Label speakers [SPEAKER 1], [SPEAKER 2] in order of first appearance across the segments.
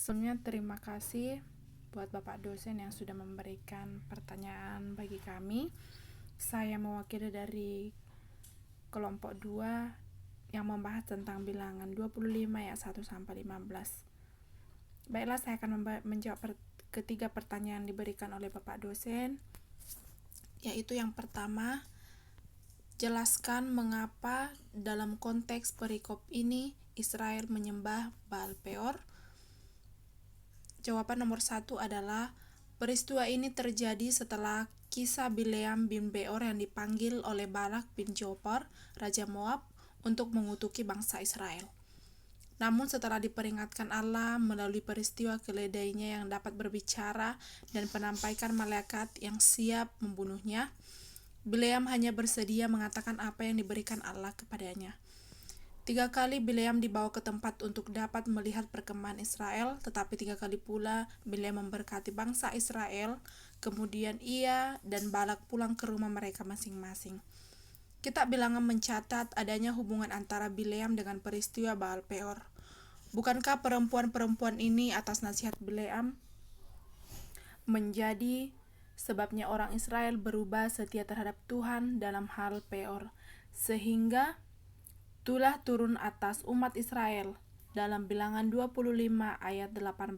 [SPEAKER 1] Sebelumnya terima kasih buat Bapak dosen yang sudah memberikan pertanyaan bagi kami. Saya mewakili dari kelompok 2 yang membahas tentang bilangan 25 ayat 1 sampai 15. Baiklah, saya akan menjawab ketiga pertanyaan yang diberikan oleh Bapak dosen, yaitu yang pertama, jelaskan mengapa dalam konteks perikop ini Israel menyembah Baal Peor. Jawaban nomor 1 adalah peristiwa ini terjadi setelah kisah Bileam bin Beor yang dipanggil oleh Balak bin Zippor, Raja Moab, untuk mengutuki bangsa Israel. Namun setelah diperingatkan Allah melalui peristiwa keledainya yang dapat berbicara dan penampaikan malaikat yang siap membunuhnya, Bileam hanya bersedia mengatakan apa yang diberikan Allah kepadanya. 3 kali Bileam dibawa ke tempat untuk dapat melihat perkembangan Israel, tetapi 3 kali pula Bileam memberkati bangsa Israel, kemudian ia dan Balak pulang ke rumah mereka masing-masing. Kitab Bilangan mencatat adanya hubungan antara Bileam dengan peristiwa Baal Peor. Bukankah perempuan-perempuan ini atas nasihat Bileam menjadi sebabnya orang Israel berubah setia terhadap Tuhan dalam hal Peor, sehingga tulah turun atas umat Israel dalam Bilangan 25 ayat 18.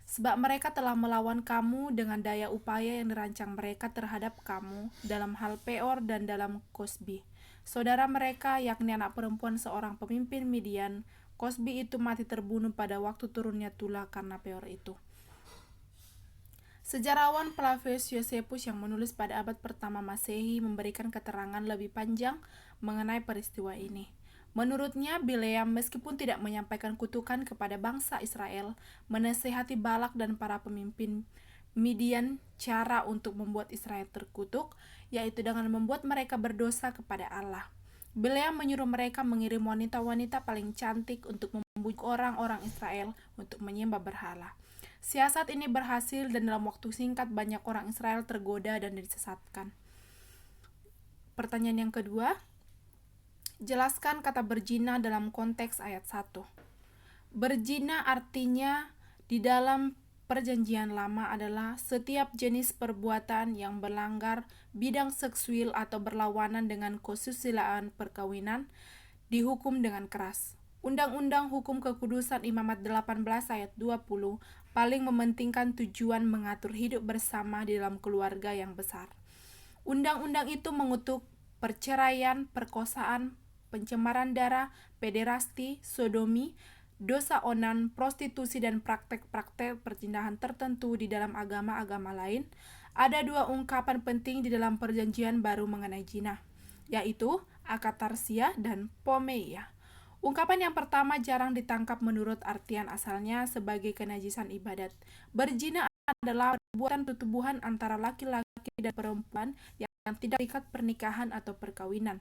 [SPEAKER 1] Sebab mereka telah melawan kamu dengan daya upaya yang dirancang mereka terhadap kamu dalam hal Peor dan dalam Kosbi. Saudara mereka, yakni anak perempuan seorang pemimpin Midian, Kosbi itu mati terbunuh pada waktu turunnya tulah karena Peor itu. Sejarawan Flavius Josephus yang menulis pada abad pertama Masehi memberikan keterangan lebih panjang mengenai peristiwa ini. Menurutnya, Bileam meskipun tidak menyampaikan kutukan kepada bangsa Israel, menasihati Balak dan para pemimpin Midian cara untuk membuat Israel terkutuk, yaitu dengan membuat mereka berdosa kepada Allah. Bileam menyuruh mereka mengirim wanita-wanita paling cantik untuk membujuk orang-orang Israel untuk menyembah berhala. Siasat ini berhasil dan dalam waktu singkat banyak orang Israel tergoda dan disesatkan. Pertanyaan yang kedua, jelaskan kata berzina dalam konteks ayat 1. Berzina artinya di dalam Perjanjian Lama adalah setiap jenis perbuatan yang melanggar bidang seksual atau berlawanan dengan kesusilaan perkawinan dihukum dengan keras. Undang-Undang Hukum Kekudusan Imamat 18 ayat 20 paling mementingkan tujuan mengatur hidup bersama di dalam keluarga yang besar. Undang-undang itu mengutuk perceraian, perkosaan, pencemaran darah, pederasti, sodomi, dosa onan, prostitusi, dan praktek-praktek perzindahan tertentu di dalam agama-agama lain. Ada 2 ungkapan penting di dalam Perjanjian Baru mengenai zina, yaitu akatarsia dan pomeia. Ungkapan yang pertama jarang ditangkap menurut artian asalnya sebagai kenajisan ibadat. Berzina adalah perbuatan pertubuhan antara laki-laki dan perempuan yang tidak terikat pernikahan atau perkawinan.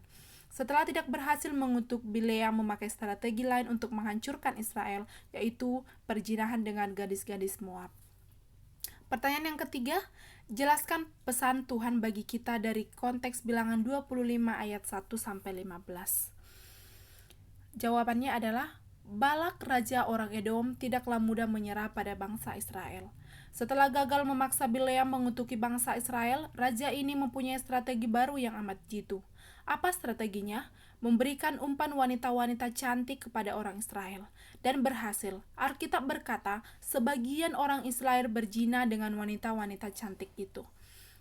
[SPEAKER 1] Setelah tidak berhasil mengutuk, Bileam memakai strategi lain untuk menghancurkan Israel, yaitu perzinahan dengan gadis-gadis Moab. Pertanyaan yang ketiga, jelaskan pesan Tuhan bagi kita dari konteks Bilangan 25 ayat 1 sampai 15. Jawabannya adalah Balak, raja orang Edom, tidaklah mudah menyerah pada bangsa Israel. Setelah gagal memaksa Bileam mengutuki bangsa Israel, raja ini mempunyai strategi baru yang amat jitu. Apa strateginya? Memberikan umpan wanita-wanita cantik kepada orang Israel. Dan berhasil. Alkitab berkata, sebagian orang Israel berzina dengan wanita-wanita cantik itu.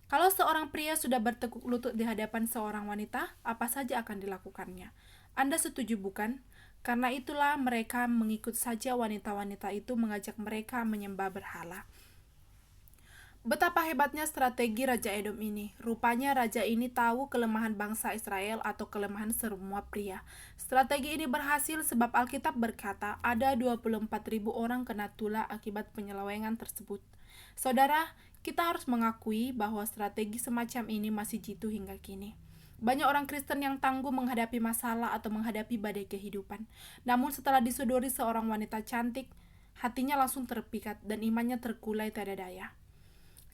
[SPEAKER 1] Kalau seorang pria sudah bertekuk lutut di hadapan seorang wanita, apa saja akan dilakukannya? Anda setuju bukan? Karena itulah mereka mengikut saja wanita-wanita itu mengajak mereka menyembah berhala. Betapa hebatnya strategi Raja Edom ini. Rupanya raja ini tahu kelemahan bangsa Israel atau kelemahan semua pria. Strategi ini berhasil sebab Alkitab berkata ada 24.000 orang kena tulah akibat penyelewengan tersebut. Saudara, kita harus mengakui bahwa strategi semacam ini masih jitu hingga kini. Banyak orang Kristen yang tangguh menghadapi masalah atau menghadapi badai kehidupan. Namun setelah disodori seorang wanita cantik, hatinya langsung terpikat dan imannya terkulai tiada daya.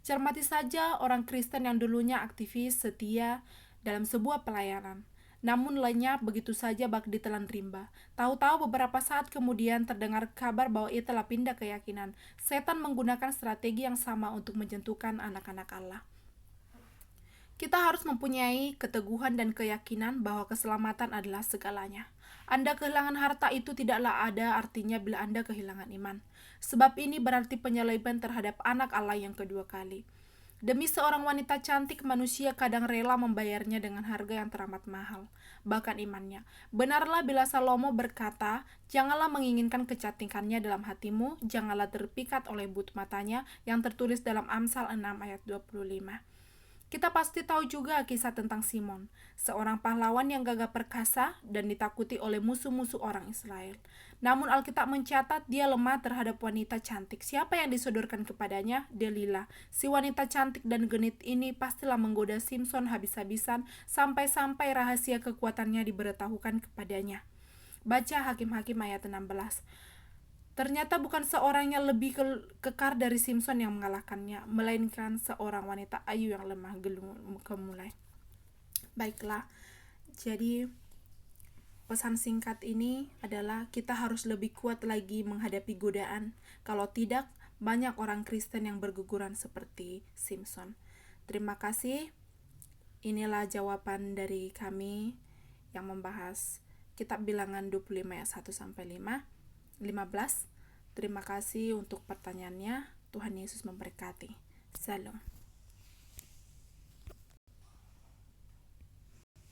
[SPEAKER 1] Cermati saja orang Kristen yang dulunya aktivis setia dalam sebuah pelayanan. namun lenyap begitu saja bak ditelan rimba. Tahu-tahu beberapa saat kemudian terdengar kabar bahwa ia telah pindah keyakinan. Setan menggunakan strategi yang sama untuk menjatuhkan anak-anak Allah. Kita harus mempunyai keteguhan dan keyakinan bahwa keselamatan adalah segalanya. Anda kehilangan harta itu tidaklah ada artinya bila Anda kehilangan iman. Sebab ini berarti penyaliban terhadap anak Allah yang kedua kali. Demi seorang wanita cantik, manusia kadang rela membayarnya dengan harga yang teramat mahal, bahkan imannya. Benarlah bila Salomo berkata, janganlah menginginkan kecantikannya dalam hatimu, janganlah terpikat oleh but matanya, yang tertulis dalam Amsal 6 ayat 25. Kita pasti tahu juga kisah tentang Simon, seorang pahlawan yang gagah perkasa dan ditakuti oleh musuh-musuh orang Israel. Namun Alkitab mencatat dia lemah terhadap wanita cantik. Siapa yang disodorkan kepadanya? Delila. Si wanita cantik dan genit ini pastilah menggoda Simson habis-habisan sampai-sampai rahasia kekuatannya diberitahukan kepadanya. Baca Hakim-Hakim ayat 16. Ternyata bukan seorang yang lebih kekar dari Simson yang mengalahkannya, melainkan seorang wanita ayu yang lemah gemulai. Baiklah, jadi pesan singkat ini adalah kita harus lebih kuat lagi menghadapi godaan. Kalau tidak, banyak orang Kristen yang berguguran seperti Simson. Terima kasih. Inilah jawaban dari kami yang membahas kitab Bilangan 25 ayat 1-15. Terima kasih untuk pertanyaannya. Tuhan Yesus memberkati. Salam.